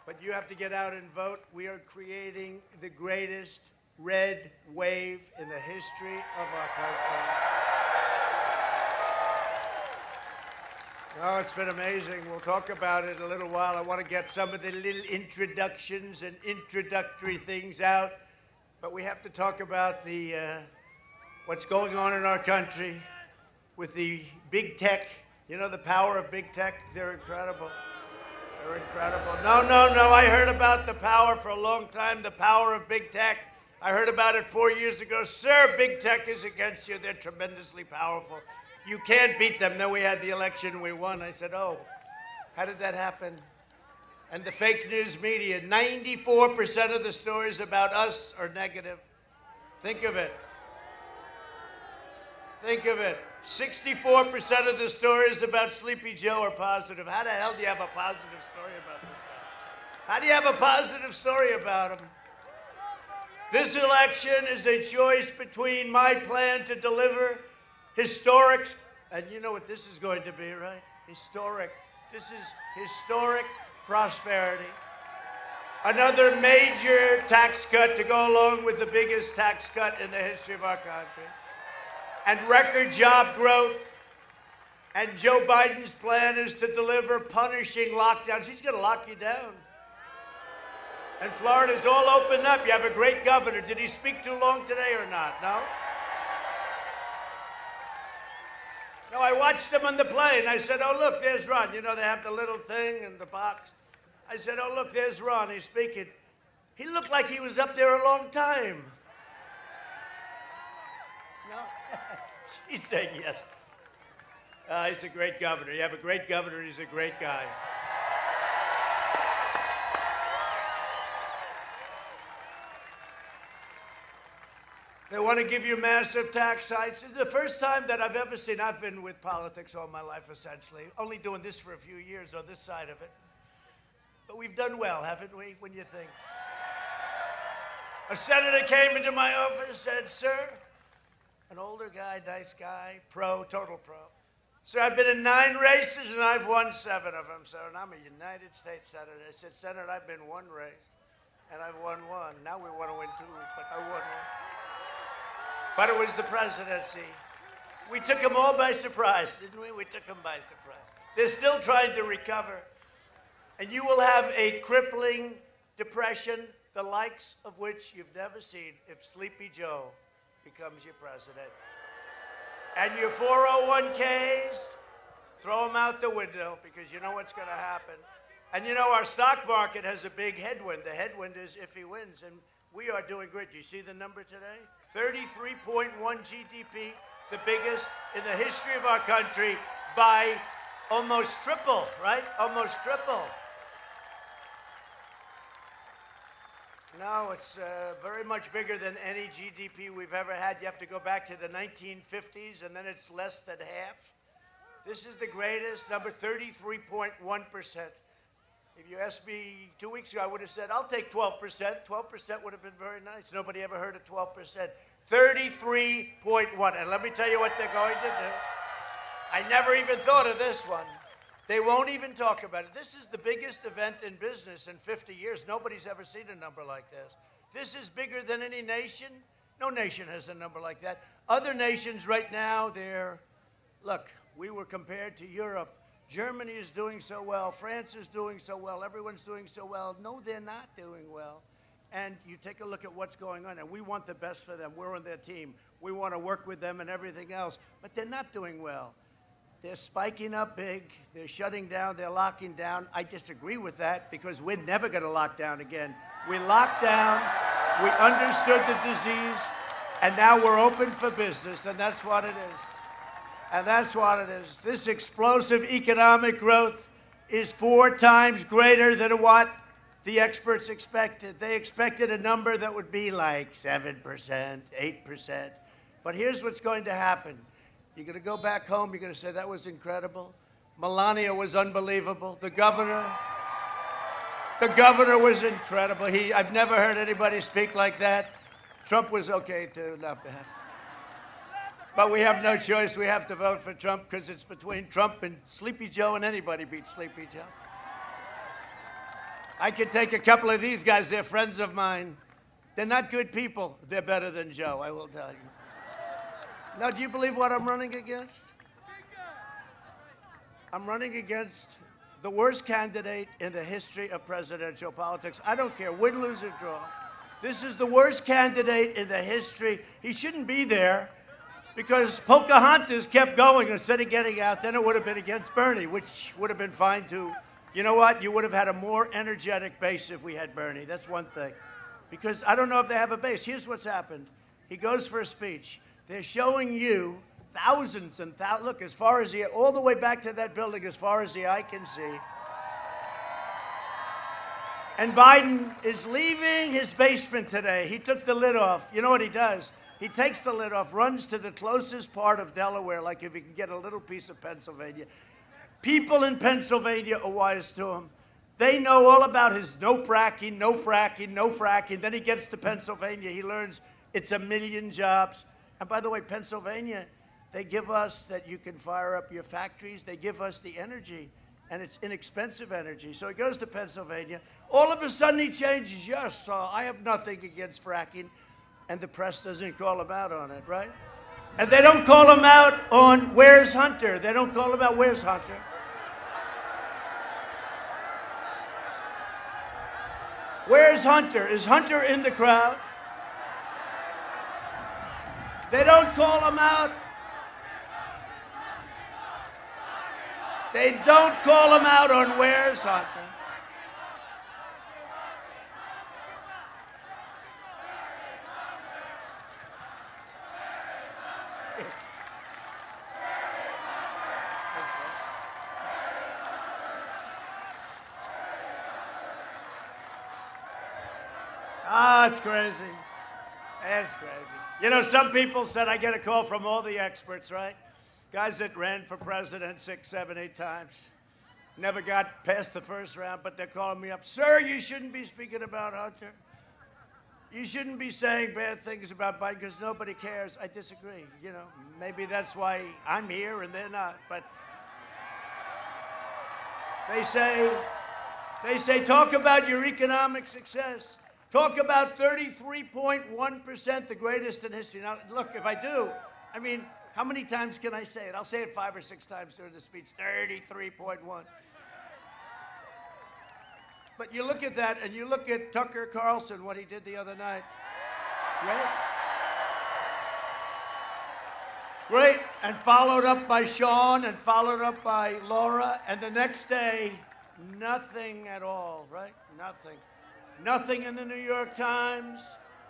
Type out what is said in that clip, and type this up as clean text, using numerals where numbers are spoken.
But you have to get out and vote. We are creating the greatest red wave in the history of our country. Oh, it's been amazing. We'll talk about it in a little while. I want to get some of the little introductions and introductory things out. But we have to talk about what's going on in our country with the big tech. You know the power of big tech? They're incredible. They're incredible. No. I heard about the power for a long time, the power of big tech. I heard about it 4 years ago. Sir, big tech is against you. They're tremendously powerful. You can't beat them. Then we had the election, we won. I said, oh, how did that happen? And the fake news media, 94% of the stories about us are negative. Think of it. Think of it. 64% of the stories about Sleepy Joe are positive. How the hell do you have a positive story about this guy? How do you have a positive story about him? This election is a choice between my plan to deliver historic, and you know what this is going to be, right? Historic. This is historic prosperity. Another major tax cut to go along with the biggest tax cut in the history of our country. And record job growth. And Joe Biden's plan is to deliver punishing lockdowns. He's going to lock you down. And Florida's all opened up. You have a great governor. Did he speak too long today or not? No? No, I watched him on the plane. I said, oh, look, there's Ron. You know, they have the little thing in the box. I said, oh, look, there's Ron. He's speaking. He looked like he was up there a long time. No? She's saying yes. He's a great governor. You have a great governor. He's a great guy. They want to give you massive tax hikes. It's the first time that I've ever seen. I've been with politics all my life, essentially. Only doing this for a few years on this side of it. But we've done well, haven't we, when you think? A senator came into my office and said, sir, an older guy, nice guy, total pro. Sir, I've been in 9 races and I've won 7 of them, sir, and I'm a United States senator. I said, Senator, I've been 1 race and I've won 1. Now we want to win 2, but I won 1. But it was the presidency. We took them all by surprise, didn't we? We took them by surprise. They're still trying to recover. And you will have a crippling depression, the likes of which you've never seen if Sleepy Joe becomes your president. And your 401ks, throw them out the window because you know what's going to happen. And you know our stock market has a big headwind. The headwind is if he wins, and we are doing great. Do you see the number today? 33.1 GDP, the biggest in the history of our country by almost triple, right? Almost triple. No, it's very much bigger than any GDP we've ever had. You have to go back to the 1950s, and then it's less than half. This is the greatest number, 33.1%. If you asked me 2 weeks ago, I would have said, I'll take 12%. 12% would have been very nice. Nobody ever heard of 12%. 33.1. And let me tell you what they're going to do. I never even thought of this one. They won't even talk about it. This is the biggest event in business in 50 years. Nobody's ever seen a number like this. This is bigger than any nation. No nation has a number like that. Other nations right now, look, we were compared to Europe. Germany is doing so well. France is doing so well. Everyone's doing so well. No, they're not doing well. And you take a look at what's going on, and we want the best for them. We're on their team. We want to work with them and everything else. But they're not doing well. They're spiking up big. They're shutting down. They're locking down. I disagree with that because we're never going to lock down again. We locked down. We understood the disease. And now we're open for business, and that's what it is. And that's what it is. This explosive economic growth is 4 times greater than what the experts expected. They expected a number that would be like 7%, 8%. But here's what's going to happen. You're going to go back home. You're going to say, that was incredible. Melania was unbelievable. The governor was incredible. I've never heard anybody speak like that. Trump was okay, too. Not bad. But we have no choice. We have to vote for Trump because it's between Trump and Sleepy Joe, and anybody beats Sleepy Joe. I could take a couple of these guys. They're friends of mine. They're not good people. They're better than Joe, I will tell you. Now, do you believe what I'm running against? I'm running against the worst candidate in the history of presidential politics. I don't care, win, lose, or draw. This is the worst candidate in the history. He shouldn't be there because Pocahontas kept going instead of getting out. Then it would have been against Bernie, which would have been fine too. You know what? You would have had a more energetic base if we had Bernie. That's one thing. Because I don't know if they have a base. Here's what's happened. He goes for a speech. They're showing you thousands and thousands. Look, as far as all the way back to that building, as far as the eye can see. And Biden is leaving his basement today. He took the lid off. You know what he does? He takes the lid off, runs to the closest part of Delaware, like if he can get a little piece of Pennsylvania. People in Pennsylvania are wise to him. They know all about his no fracking, no fracking, no fracking. Then he gets to Pennsylvania. He learns it's 1 million jobs. And by the way, Pennsylvania, they give us that you can fire up your factories. They give us the energy, and it's inexpensive energy. So he goes to Pennsylvania. All of a sudden he changes. Yes, I have nothing against fracking. And the press doesn't call him out on it, right? And they don't call him out on where's Hunter. They don't call him out, where's Hunter? Where's Hunter? Is Hunter in the crowd? They don't call him out. They don't call him out on where's Hunter. It's crazy. It's crazy. You know, some people said I get a call from all the experts, right? Guys that ran for president 6, 7, 8 times. Never got past the first round, but they're calling me up. Sir, you shouldn't be speaking about Hunter. You shouldn't be saying bad things about Biden because nobody cares. I disagree. You know, maybe that's why I'm here and they're not. But they say, talk about your economic success. Talk about 33.1%, the greatest in history. Now, look, if I do, I mean, how many times can I say it? I'll say it 5 or 6 times during the speech, 33.1. But you look at that, and you look at Tucker Carlson, what he did the other night. Great. And followed up by Sean, and followed up by Laura, and the next day, nothing at all, right? Nothing. Nothing in the New York Times.